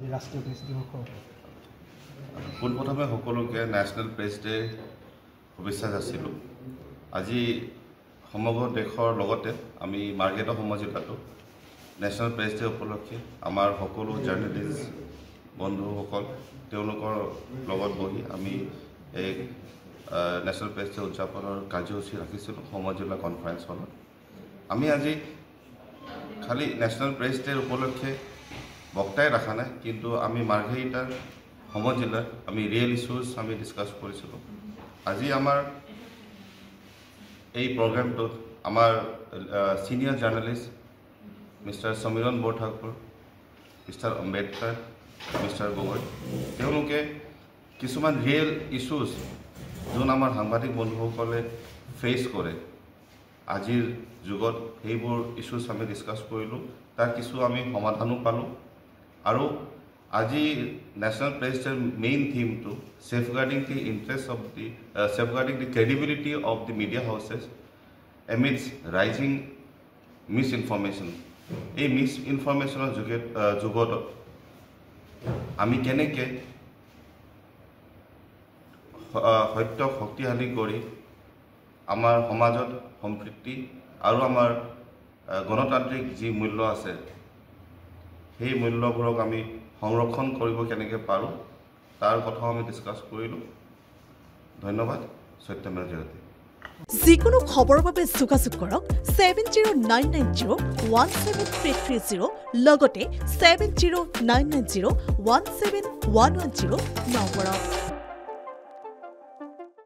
ৰাষ্ট্ৰীয় প্ৰেছ দিৱসৰ পোনপ্ৰথমে সকলোকে নেশ্যনেল প্ৰেছ ডে শুভেচ্ছা যাচিলোঁ। আজি সমগ্ৰ দেশৰ লগতে আমি মাৰ্ঘেৰিটা সমজিলাতো নেশ্যনেল প্ৰেছ ডে উপলক্ষে আমাৰ সকলো জাৰ্নেলিষ্ট বন্ধুসকল তেওঁলোকৰ লগত বহি আমি এই নেশ্যনেল প্ৰেছ ডে উদযাপনৰ কাৰ্যসূচী ৰাখিছিলোঁ সমজিলা কনফাৰেন্স হলত। আমি আজি খালি নেশ্যনেল প্ৰেছ ডে উপলক্ষে বক্তাই ৰাখা নাই, কিন্তু আমি মাৰ্ঘেৰিটাৰ সমজিলাত আমি ৰিয়েল ইছ্যুজ আমি ডিছকাছ কৰিছিলোঁ। আজি আমাৰ এই প্ৰগ্ৰেমটোত আমাৰ senior journalist mister Samiran Borthakur, mister Ambedkar, mister Gogoi, তেওঁলোকে কিছুমান ৰিয়েল ইছ্যুজ যোন আমাৰ সাংবাদিক বন্ধুসকলে ফেচ কৰে আজিৰ যুগত, সেইবোৰ ইছ্যুজ আমি ডিছকাছ কৰিলোঁ। তাৰ কিছু আমি সমাধানো পালোঁ। আৰু আজি নেশ্যনেল প্ৰেছ ডেৰ মেইন থিমটো safeguarding the interest of the safeguarding the credibility of the media houses amidst rising misinformation. এই মিছ ইনফৰ্মেশ্যনৰ যুগত আমি কেনেকৈ সত্যক শক্তিশালী কৰি আমাৰ সমাজত সম্প্ৰীতি আৰু আমাৰ গণতান্ত্ৰিক যি মূল্য আছে সেই মূল্যবোৰক আমি সংৰক্ষণ কৰিব কেনেকৈ পাৰোঁ তাৰ কথাও আমি ডিছকাছ কৰিলোঁ। ধন্যবাদ। সত্যমেৱ জয়তে। যিকোনো খবৰৰ বাবে যোগাযোগ কৰক 7099017330 লগতে 7099017110 নম্বৰত।